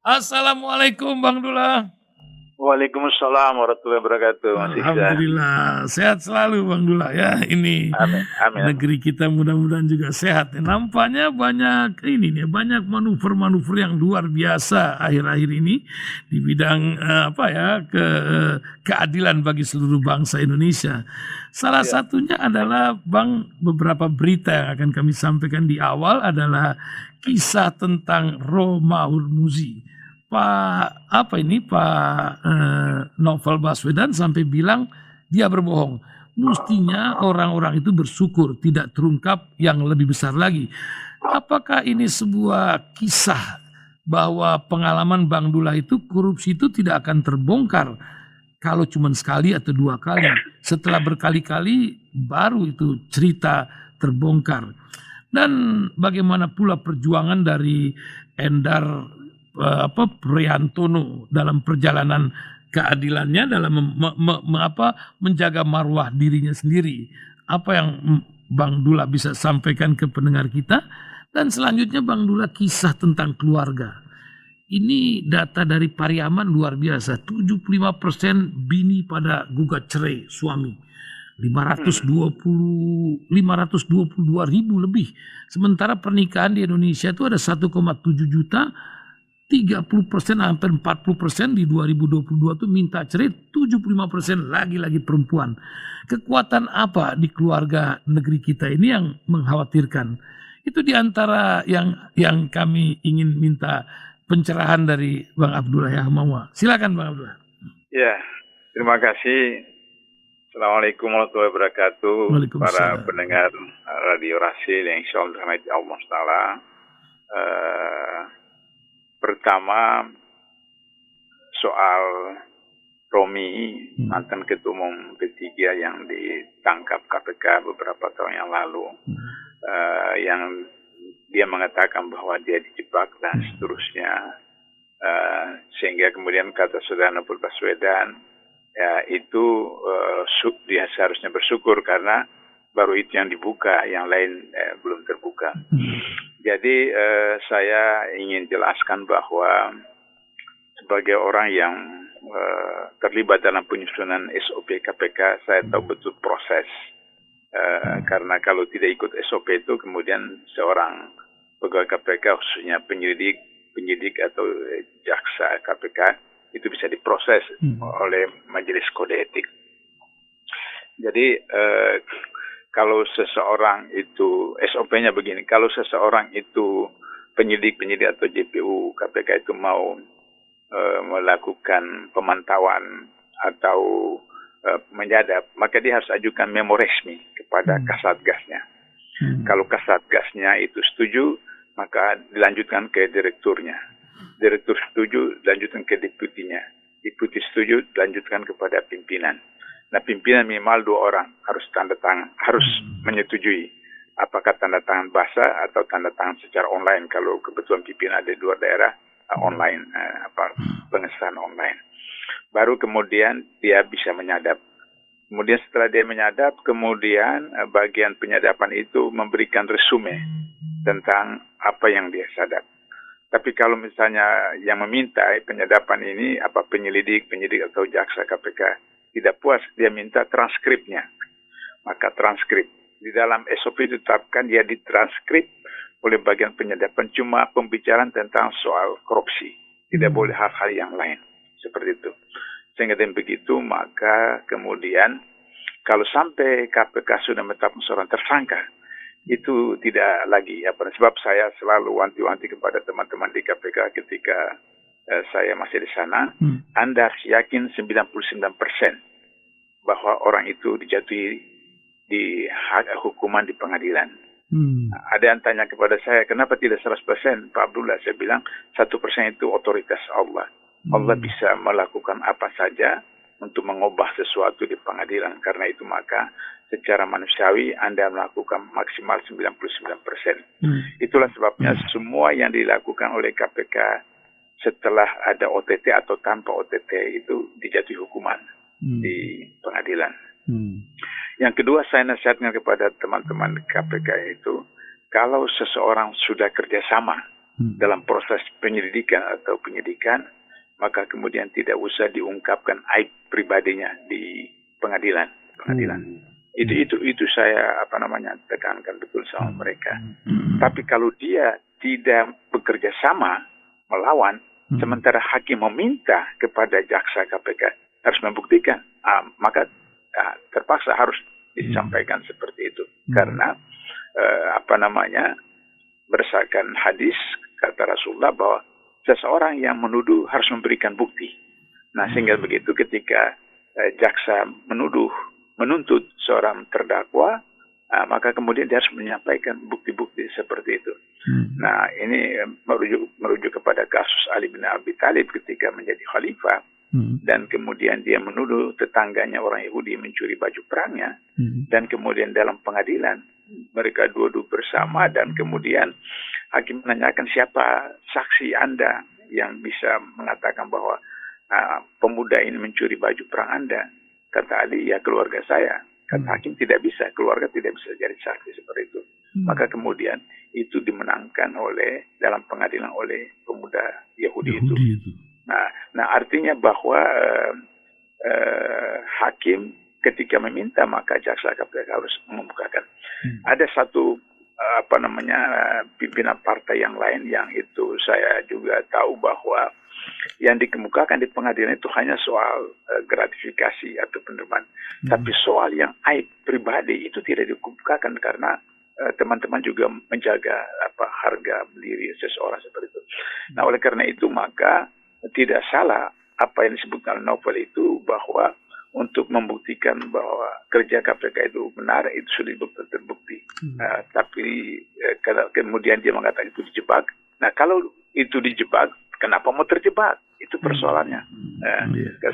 Assalamualaikum Bang Dula. Waalaikumsalam warahmatullahi wabarakatuh, Mas Iksan. Alhamdulillah, sehat selalu Bang Dula ya. Ini Amin, amin. negeri kita mudah-mudahan juga sehat. Nampaknya banyak ini nih, banyak manuver-manuver yang luar biasa akhir-akhir ini di bidang keadilan bagi seluruh bangsa Indonesia. Salah satunya adalah Bang, beberapa berita yang akan kami sampaikan di awal adalah kisah tentang Roma Hurmuzi. Pak Novel Baswedan sampai bilang dia berbohong. Mestinya orang-orang itu bersyukur tidak terungkap yang lebih besar lagi. Apakah ini sebuah kisah bahwa pengalaman Bang Dula itu korupsi itu tidak akan terbongkar kalau cuma sekali atau dua kali. Setelah berkali-kali baru itu cerita terbongkar. Dan bagaimana pula perjuangan dari Endar Priantono dalam perjalanan keadilannya dalam menjaga marwah dirinya sendiri. Apa yang Bang Dula bisa sampaikan ke pendengar kita? Dan selanjutnya Bang Dula kisah tentang keluarga. Ini data dari Pariaman luar biasa. 75% bini pada gugat cerai suami. 522 ribu lebih. Sementara pernikahan di Indonesia itu ada 1,7 juta. 30%, hampir 40% di 2022 itu minta cerai, 75% lagi-lagi perempuan. Kekuatan apa di keluarga negeri kita ini yang mengkhawatirkan? Itu diantara yang kami ingin minta pencerahan dari Bang Abdullah Yahmawa. Silakan Bang Abdullah. Ya, terima kasih. Assalamualaikum warahmatullahi wabarakatuh. Para pendengar Radio Rasil yang insya Allah dirahmati Allah Taala. Pertama, soal Romi, mantan ketua umum P3 yang ditangkap KPK beberapa tahun yang lalu, yang dia mengatakan bahwa dia dijebak dan seterusnya, sehingga kemudian kata saudara Novel Baswedan, ya itu dia seharusnya bersyukur karena baru itu yang dibuka, yang lain belum terbuka. Jadi saya ingin jelaskan bahwa sebagai orang yang terlibat dalam penyusunan SOP KPK, saya tahu betul proses. Karena kalau tidak ikut SOP itu, kemudian seorang pegawai KPK, khususnya penyidik atau jaksa KPK, itu bisa diproses oleh Majelis Kode Etik. Jadi kalau seseorang itu, SOP-nya begini, kalau seseorang itu penyidik atau JPU KPK itu mau melakukan pemantauan atau menyadap, maka dia harus ajukan memo resmi kepada Kasatgasnya. Kalau Kasatgasnya itu setuju, maka dilanjutkan ke direkturnya. Direktur setuju, dilanjutkan ke deputinya. Deputi setuju, dilanjutkan kepada pimpinan. Nah, pimpinan minimal 2 orang harus tanda tangan, harus menyetujui apakah tanda tangan basah atau tanda tangan secara online. Kalau kebetulan pimpinan ada di luar daerah, online, pengesahan online. Baru kemudian dia bisa menyadap. Kemudian setelah dia menyadap, kemudian bagian penyadapan itu memberikan resume tentang apa yang dia sadap. Tapi kalau misalnya yang meminta penyadapan ini, penyidik atau jaksa KPK, tidak puas, dia minta transkripnya. Maka transkrip. Di dalam SOP ditetapkan dia ditranskrip oleh bagian penyadapan cuma pembicaraan tentang soal korupsi. Tidak boleh hal-hal yang lain. Seperti itu. Sehingga dengan begitu, maka kemudian kalau sampai KPK sudah menetapkan seorang tersangka, itu tidak lagi. Sebab saya selalu wanti-wanti kepada teman-teman di KPK ketika saya masih di sana, Anda harus yakin 99% bahwa orang itu dijatuhi di hukuman di pengadilan. Ada yang tanya kepada saya, kenapa tidak 100%? Pak Abdullah, saya bilang 1% itu otoritas Allah. Allah bisa melakukan apa saja untuk mengubah sesuatu di pengadilan. Karena itu maka secara manusiawi Anda melakukan maksimal 99%. Itulah sebabnya semua yang dilakukan oleh KPK setelah ada OTT atau tanpa OTT itu dijatuhi hukuman di pengadilan. Yang kedua, saya nasihatkan kepada teman-teman KPK itu, kalau seseorang sudah kerjasama dalam proses penyelidikan atau penyidikan, maka kemudian tidak usah diungkapkan aib pribadinya di pengadilan. Itu saya tekankan betul sama mereka. Tapi kalau dia tidak bekerja sama melawan, sementara hakim meminta kepada jaksa KPK harus membuktikan, maka terpaksa harus disampaikan seperti itu. Karena berdasarkan hadis kata Rasulullah bahwa seseorang yang menuduh harus memberikan bukti. Nah, sehingga begitu ketika jaksa menuntut seorang terdakwa, maka kemudian dia harus menyampaikan bukti-bukti seperti itu. Nah, ini merujuk kepada kasus Ali bin Abi Thalib ketika menjadi khalifah, dan kemudian dia menuduh tetangganya orang Yahudi mencuri baju perangnya, dan kemudian dalam pengadilan mereka dua-dua bersama, dan kemudian hakim menanyakan siapa saksi Anda yang bisa mengatakan bahwa pemuda ini mencuri baju perang Anda. Kata Ali, ya keluarga saya. Kata hakim, tidak bisa, keluarga tidak bisa jadi saksi seperti itu. Maka kemudian itu dimenangkan dalam pengadilan oleh pemuda Yahudi itu. Nah, artinya bahwa hakim ketika meminta, maka jaksa KPK harus mengemukakan. Ada satu pimpinan partai yang lain yang itu saya juga tahu bahwa yang dikemukakan di pengadilan itu hanya soal gratifikasi atau penerimaan. Tapi soal yang aib pribadi itu tidak dikemukakan karena teman-teman juga menjaga harga diri seseorang seperti itu. Nah, oleh karena itu maka tidak salah apa yang disebutkan novel itu bahwa untuk membuktikan bahwa kerja KPK itu benar, itu sudah terbukti. Tapi kemudian dia mengatakan itu dijebak. Nah, kalau itu dijebak, kenapa mau terjebak? Itu persoalannya.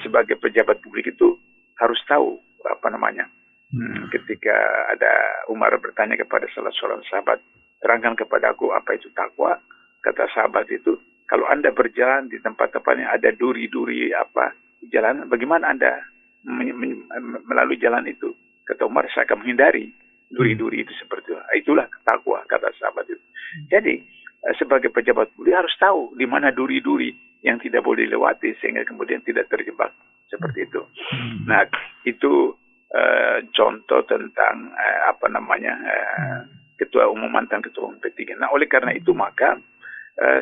Sebagai pejabat publik itu harus tahu ketika ada Umar bertanya kepada salah seorang sahabat, terangkan kepada aku apa itu takwa. Kata sahabat itu, kalau Anda berjalan di tempat-tempat yang ada duri-duri di jalanan, bagaimana Anda melalui jalan itu? Kata Umar, saya akan menghindari duri-duri itu seperti itu. Itulah takwa, kata sahabat itu. Jadi sebagai pejabat publik harus tahu di mana duri-duri yang tidak boleh dilewati sehingga kemudian tidak terjebak seperti itu. Nah, itu contoh tentang ketua umum, mantan ketua umum P3. Nah, oleh karena itu maka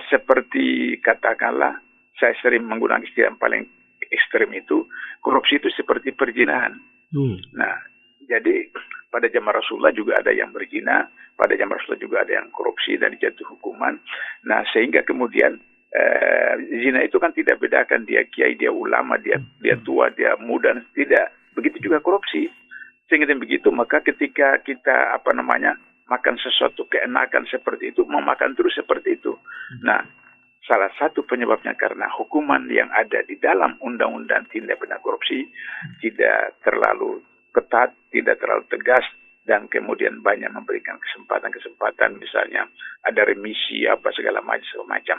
seperti katakanlah saya sering menggunakan istilah yang paling ekstrem itu, korupsi itu seperti perzinahan. Nah, jadi pada zaman Rasulullah juga ada yang berzina, pada zaman Rasulullah juga ada yang korupsi dan dijatuh hukuman. Nah, sehingga kemudian zina itu kan tidak bedakan dia kiai, dia ulama, dia tua, dia muda, tidak. Begitu juga korupsi. Sehingga begitu maka ketika kita makan sesuatu keenakan seperti itu, mau makan terus seperti itu. Nah, salah satu penyebabnya karena hukuman yang ada di dalam undang-undang tindak pidana korupsi tidak terlalu ketat, tidak terlalu tegas, dan kemudian banyak memberikan kesempatan-kesempatan, misalnya ada remisi segala macam.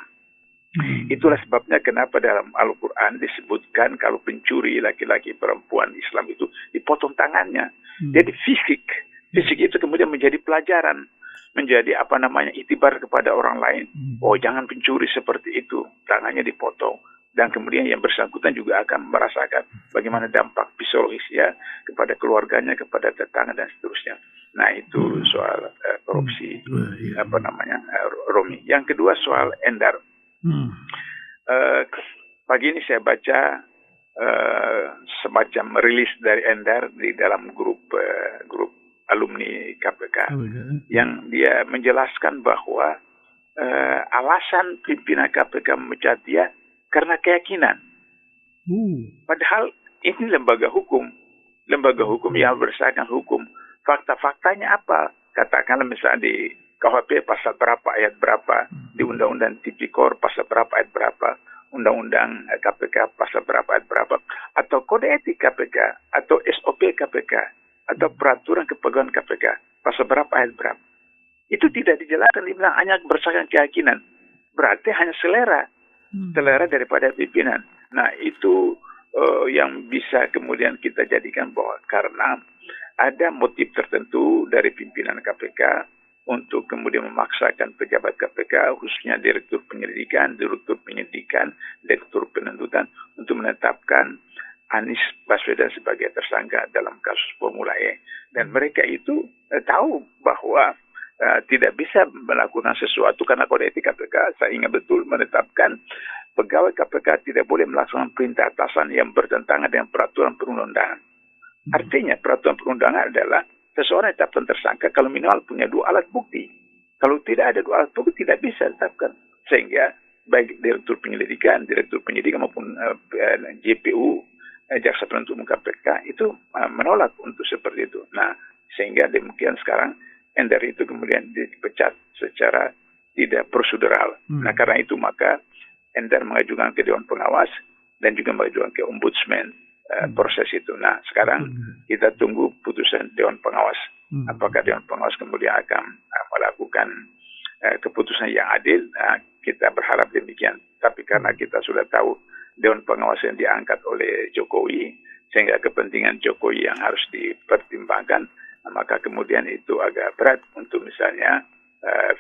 Itulah sebabnya kenapa dalam Al-Quran disebutkan kalau pencuri laki-laki, perempuan, Islam itu dipotong tangannya. Jadi fisik itu kemudian menjadi pelajaran, menjadi itibar kepada orang lain. Oh, jangan pencuri seperti itu, tangannya dipotong. Dan kemudian yang bersangkutan juga akan merasakan bagaimana dampak psikologis kepada keluarganya, kepada tetangga dan seterusnya. Nah, itu soal korupsi Romi. Yang kedua soal Endar. Pagi ini saya baca semacam rilis dari Endar di dalam grup alumni KPK yang dia menjelaskan bahwa alasan pimpinan KPK memecat dia karena keyakinan. Padahal ini lembaga hukum yang berdasarkan hukum. Fakta-faktanya apa? Katakanlah misalnya di KUHP pasal berapa, ayat berapa, di Undang-Undang Tipikor pasal berapa, ayat berapa, Undang-Undang KPK pasal berapa, ayat berapa, atau Kode Etik KPK, atau SOP KPK, atau Peraturan Kepegawaian KPK pasal berapa, ayat berapa. Itu tidak dijelaskan, dibilang hanya berdasarkan keyakinan. Berarti hanya selera daripada pimpinan. Nah, itu yang bisa kemudian kita jadikan bahwa karena ada motif tertentu dari pimpinan KPK untuk kemudian memaksakan pejabat KPK, khususnya Direktur Penyelidikan, Direktur Penuntutan, untuk menetapkan Anies Baswedan sebagai tersangka dalam kasus Formula E. Dan mereka itu tahu bahwa tidak bisa melakukan sesuatu karena kode etik KPK, saya ingat betul, menetapkan pegawai KPK tidak boleh melaksanakan perintah atasan yang bertentangan dengan peraturan perundang-undangan. Artinya peraturan perundangan adalah seseorang ditetapkan tersangka kalau minimal punya 2 alat bukti. Kalau tidak ada 2 alat bukti tidak bisa ditetapkan. Sehingga baik Direktur Penyelidikan maupun JPU, Jaksa Penuntut Umum KPK itu menolak untuk seperti itu. Nah, sehingga demikian sekarang Endar itu kemudian dipecat secara tidak prosedural. Nah, karena itu maka Endar mengajukan ke Dewan Pengawas dan juga mengajukan ke Ombudsman proses itu. Nah, sekarang kita tunggu putusan Dewan Pengawas. Apakah Dewan Pengawas kemudian akan melakukan keputusan yang adil? Kita berharap demikian. Tapi karena kita sudah tahu Dewan Pengawas yang diangkat oleh Jokowi, sehingga kepentingan Jokowi yang harus dipertimbangkan, maka kemudian itu agak berat untuk misalnya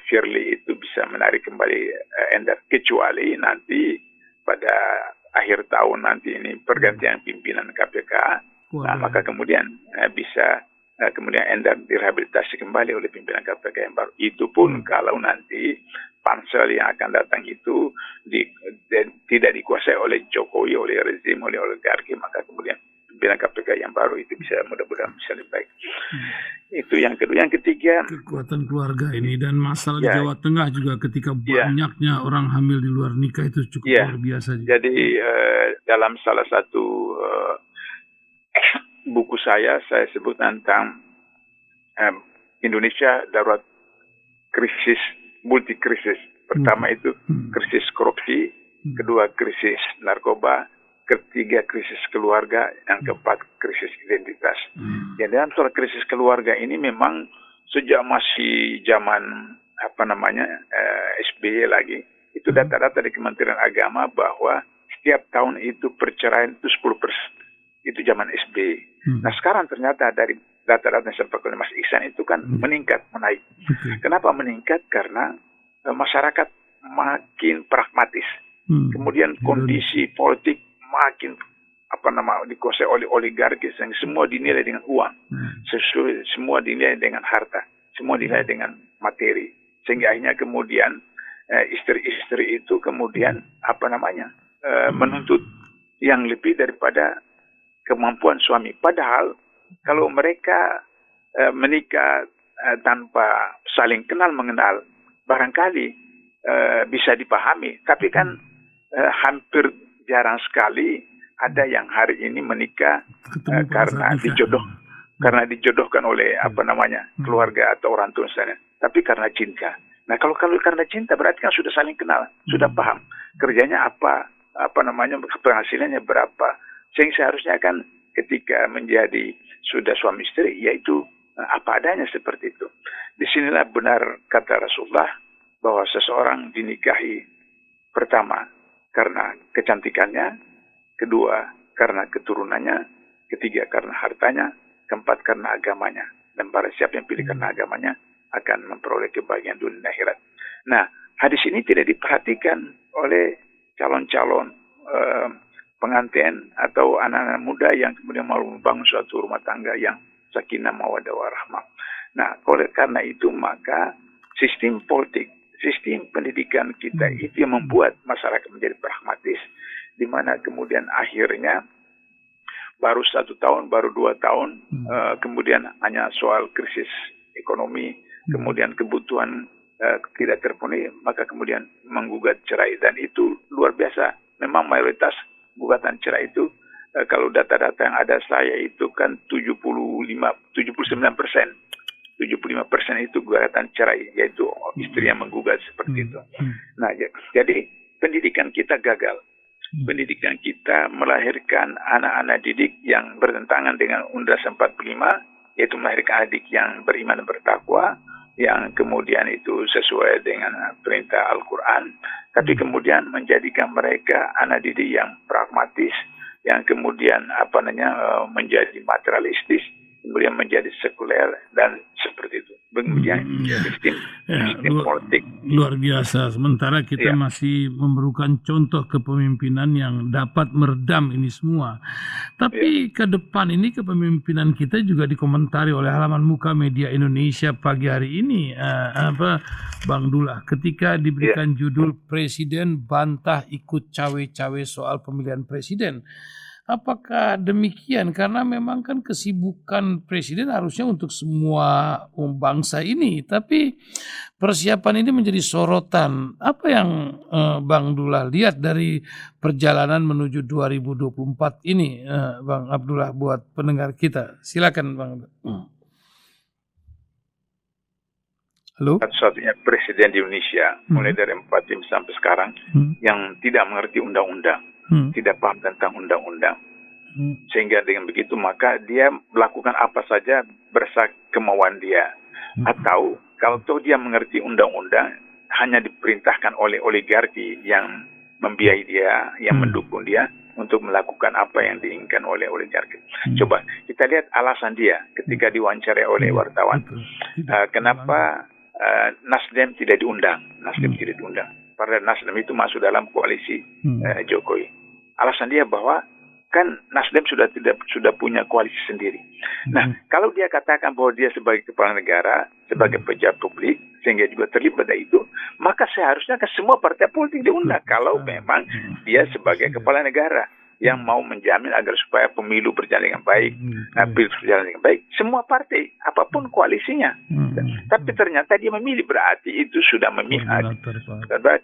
Firly itu bisa menarik kembali Endar, kecuali nanti pada akhir tahun nanti ini pergantian pimpinan KPK, maka kemudian bisa kemudian Endar direhabilitasi kembali oleh pimpinan KPK yang baru. Itu pun kalau nanti pansel yang akan datang itu tidak dikuasai oleh Jokowi, oleh rezim, oleh oligarki, maka kemudian pimpinan KPK yang baru itu bisa mudah-mudahan bisa lebih baik. Itu yang kedua. Yang ketiga, kekuatan keluarga ini dan masalah di Jawa Tengah juga ketika banyaknya orang hamil di luar nikah itu cukup luar biasa. Jadi dalam salah satu buku saya sebut tentang Indonesia darurat krisis, multi krisis. Pertama itu krisis korupsi, kedua krisis narkoba, ketiga krisis keluarga, yang keempat krisis identitas. Ya, dalam soal krisis keluarga ini memang sejak masih zaman SBY lagi, itu data-data di Kementerian Agama bahwa setiap tahun itu perceraian itu 10%. Itu zaman SBY. Nah, sekarang ternyata dari data-data yang disampaikan oleh Mas Ihsan itu kan meningkat, menaik. Kenapa meningkat? Karena masyarakat makin pragmatis. Kemudian kondisi politik makin dikuasai oleh oligarki, yang semua dinilai dengan uang, semua dinilai dengan harta, semua dinilai dengan materi, sehingga akhirnya kemudian istri-istri itu kemudian menuntut yang lebih daripada kemampuan suami. Padahal kalau mereka menikah tanpa saling kenal mengenal, barangkali bisa dipahami. Tapi kan hampir jarang sekali ada yang hari ini menikah karena dijodohkan oleh keluarga atau orang tua misalnya, tapi karena cinta. Nah, kalau karena cinta berarti kan sudah saling kenal, sudah paham kerjanya penghasilannya berapa. Sehingga seharusnya kan ketika menjadi sudah suami istri, yaitu apa adanya seperti itu. Disinilah benar kata Rasulullah bahwa seseorang dinikahi pertama karena kecantikannya, kedua karena keturunannya, ketiga karena hartanya, keempat karena agamanya. Dan barang siapa yang pilih karena agamanya akan memperoleh kebahagiaan dunia dan akhirat. Nah, hadis ini tidak diperhatikan oleh calon-calon pengantin atau anak-anak muda yang kemudian mau membangun suatu rumah tangga yang sakinah mawaddah warahmah. Nah, oleh karena itu maka sistem politik, sistem pendidikan kita itu yang membuat masyarakat menjadi pragmatis, di mana kemudian akhirnya baru 1 tahun, baru 2 tahun, kemudian hanya soal krisis ekonomi, kemudian kebutuhan tidak terpenuhi, maka kemudian menggugat cerai. Dan itu luar biasa. Memang mayoritas gugatan cerai itu, kalau data-data yang ada saya itu kan 79%. 75% itu gugatan cerai, yaitu istri yang menggugat seperti itu. Nah, jadi pendidikan kita gagal. Pendidikan kita melahirkan anak-anak didik yang bertentangan dengan Undang-Undang 45, yaitu melahirkan adik yang beriman dan bertakwa, yang kemudian itu sesuai dengan perintah Al-Quran, tapi kemudian menjadikan mereka anak didik yang pragmatis, yang kemudian menjadi materialistis, kemudian menjadi sekuler dan seperti itu. Menjadi sistem politik. Luar biasa. Sementara kita masih memerlukan contoh kepemimpinan yang dapat meredam ini semua. Tapi ke depan ini kepemimpinan kita juga dikomentari oleh halaman muka media Indonesia pagi hari ini, Bang Dullah, ketika diberikan judul Presiden bantah ikut cawe-cawe soal pemilihan presiden. Apakah demikian? Karena memang kan kesibukan presiden harusnya untuk semua bangsa ini, tapi persiapan ini menjadi sorotan. Apa yang Bang Dullah lihat dari perjalanan menuju 2024 ini, Bang Abdullah, buat pendengar kita? Silakan, Bang. Halo? Satu-satunya presiden di Indonesia, mulai dari 45 sampai sekarang, yang tidak mengerti undang-undang. Tidak paham tentang undang-undang. Sehingga dengan begitu maka dia melakukan apa saja berdasarkan kemauan dia. Atau kalau toh dia mengerti undang-undang, hanya diperintahkan oleh oligarki yang membiayai dia, yang mendukung dia untuk melakukan apa yang diinginkan oleh oligarki. Coba kita lihat alasan dia ketika diwawancarai oleh wartawan. Kenapa Nasdem tidak diundang? Nasdem tidak diundang. Padahal Nasdem itu masuk dalam koalisi Jokowi. Alasan dia bahwa kan Nasdem sudah punya koalisi sendiri. Nah, kalau dia katakan bahwa dia sebagai kepala negara, sebagai pejabat publik, sehingga juga terlibat dari itu, maka seharusnya kan semua partai politik diundang kalau memang dia sebagai kepala negara yang mau menjamin agar supaya pemilu berjalan dengan baik, pilpres berjalan dengan baik, semua partai, apapun koalisinya. Tapi ternyata dia memilih, berarti itu sudah memihak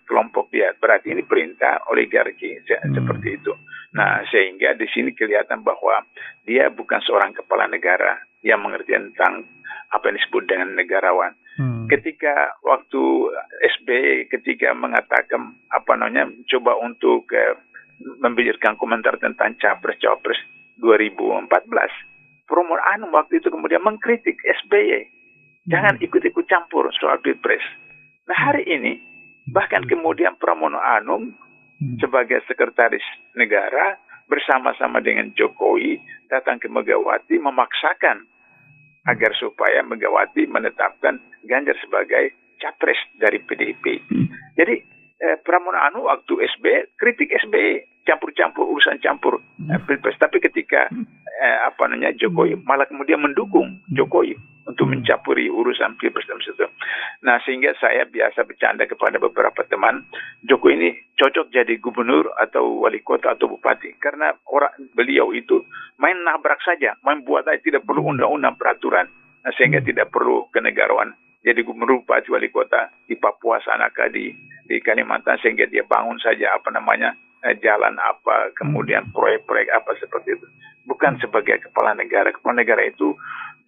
kelompok dia. Berarti ini perintah oligarki seperti itu. Nah, sehingga di sini kelihatan bahwa dia bukan seorang kepala negara yang mengerti tentang apa yang disebut dengan negarawan. Ketika waktu SBY ketika mengatakan coba untuk memberikan komentar tentang Capres-Cawapres 2014, Pramono Anung waktu itu kemudian mengkritik SBY. Jangan ikut-ikut campur soal Pilpres. Nah, hari ini bahkan kemudian Pramono Anung sebagai sekretaris negara bersama-sama dengan Jokowi datang ke Megawati memaksakan agar supaya Megawati menetapkan Ganjar sebagai capres dari PDIP. Jadi Pramono Anung waktu SBY kritik SBY campur-campur urusan campur Pilpres, tapi ketika Jokowi malah kemudian mendukung Jokowi untuk mencampuri urusan Pilpres dan situ. Nah, sehingga saya biasa bercanda kepada beberapa teman, Jokowi ini cocok jadi gubernur atau wali kota atau bupati karena beliau itu main nabrak saja, main buat aja, tidak perlu undang-undang peraturan, sehingga tidak perlu kenegarawan. Jadi gubernur, bupati, wali kota di Papua sana di Kalimantan, sehingga dia bangun saja jalan apa, kemudian proyek-proyek apa seperti itu. Bukan sebagai kepala negara. Kepala negara itu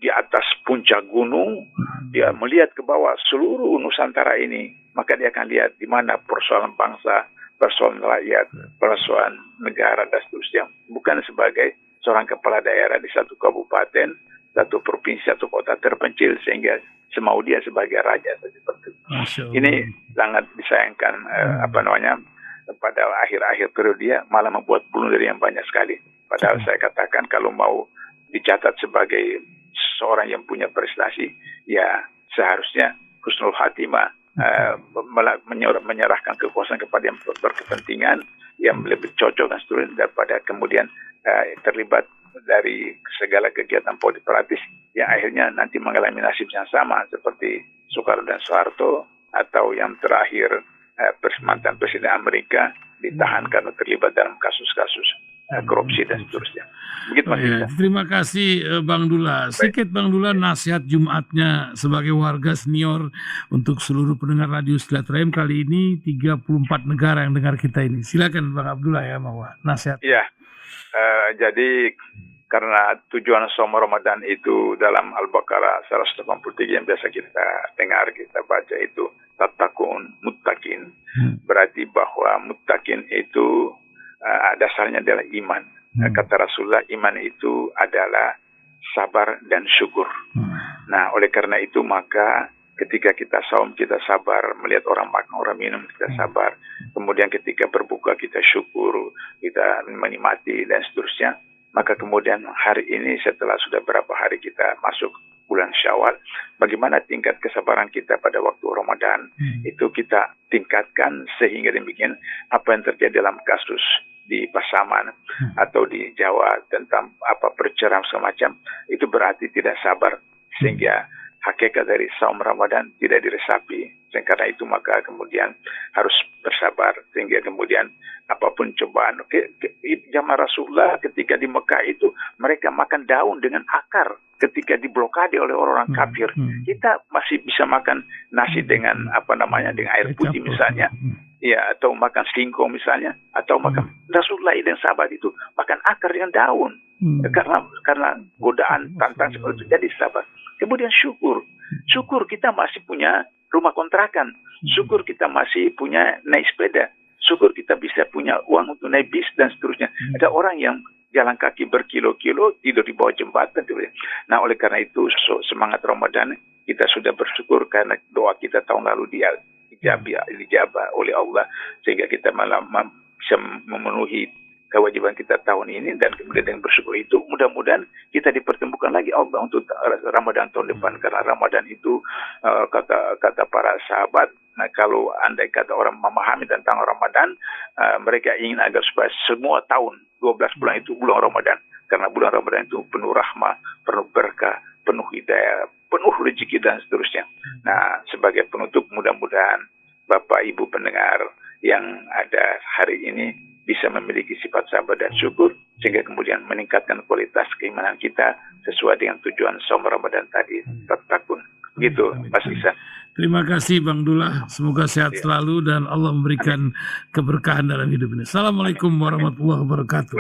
di atas puncak gunung, dia melihat ke bawah seluruh Nusantara ini, maka dia akan lihat di mana persoalan bangsa, persoalan rakyat, persoalan negara dan seterusnya. Bukan sebagai seorang kepala daerah di satu kabupaten, satu provinsi, satu kota terpencil sehingga semau dia sebagai raja seperti itu. Ini sangat disayangkan pada akhir-akhir periode dia malah membuat blunder yang banyak sekali. Padahal saya katakan kalau mau dicatat sebagai seorang yang punya prestasi, ya seharusnya husnul khatimah, menyerahkan kekuasaan kepada yang berkepentingan, yang lebih cocok dan seterusnya, daripada kemudian terlibat dari segala kegiatan politik praktis yang akhirnya nanti mengalami nasib yang sama seperti Soekarno dan Soeharto, atau yang terakhir mantan Presiden Amerika ditahan karena terlibat dalam kasus-kasus korupsi dan seterusnya. Begitu Mas. Terima kasih Bang Dullah. Sedikit Bang Dullah, nasihat Jumatnya sebagai warga senior untuk seluruh pendengar Radio Silaturahim kali ini 34 negara yang dengar kita ini. Silakan Bang Abdullah ya, Mawa. Nasihat. Iya. Jadi karena tujuan som Ramadan itu dalam Al-Baqarah 183 yang biasa kita dengar, kita baca itu tatakun muttaqin. Berarti bahwa muttaqin itu dasarnya adalah iman. Kata Rasulullah, iman itu adalah sabar dan syukur. Nah, oleh karena itu maka ketika kita saum kita sabar, melihat orang makan, orang minum kita sabar. Kemudian ketika berbuka kita syukur, kita menikmati dan seterusnya. Maka kemudian hari ini setelah sudah berapa hari kita masuk bulan Syawal, bagaimana tingkat kesabaran kita pada waktu Ramadan itu kita tingkatkan sehingga demikian apa yang terjadi dalam kasus di Pasaman atau di Jawa tentang apa perceraian semacam itu berarti tidak sabar sehingga hakikat dari saum Ramadan tidak diresapi. Dan karena itu maka kemudian harus bersabar sehingga kemudian apapun cobaan. Zaman Rasulullah ketika di Mekah itu mereka makan daun dengan akar ketika diblokade oleh orang kafir. Kita masih bisa makan nasi dengan dengan air putih misalnya. Ya, atau makan singkong misalnya, atau makan Rasulullah yang sahabat itu makan akar dengan daun. Karena godaan tantangan seperti itu jadi sabar. Kemudian syukur kita masih punya rumah kontrakan, syukur kita masih punya naik sepeda, syukur kita bisa punya uang untuk naik bis dan seterusnya. Ada orang yang jalan kaki berkilo-kilo tidur di bawah jembatan. Nah, oleh karena itu semangat Ramadan kita sudah bersyukur karena doa kita tahun lalu dijabah oleh Allah sehingga kita malah bisa memenuhi kewajiban kita tahun ini, dan kemudian dengan bersyukur itu mudah-mudahan kita dipertemukan lagi Allah untuk Ramadan tahun depan, karena Ramadan itu kata para sahabat, nah kalau andai kata orang memahami tentang Ramadan, mereka ingin agar supaya semua tahun 12 bulan itu bulan Ramadan, karena bulan Ramadan itu penuh rahmah, penuh berkah, penuh hidayah, penuh rezeki dan seterusnya. Nah, sebagai penutup mudah-mudahan Bapak Ibu pendengar yang ada hari ini bisa memiliki sifat sabar dan syukur sehingga kemudian meningkatkan kualitas keimanan kita sesuai dengan tujuan saum Ramadan tadi, takun. Gitu, Mas Ihsan. Terima kasih Bang Dullah, semoga sehat selalu dan Allah memberikan keberkahan dalam hidup ini. Assalamualaikum warahmatullahi wabarakatuh.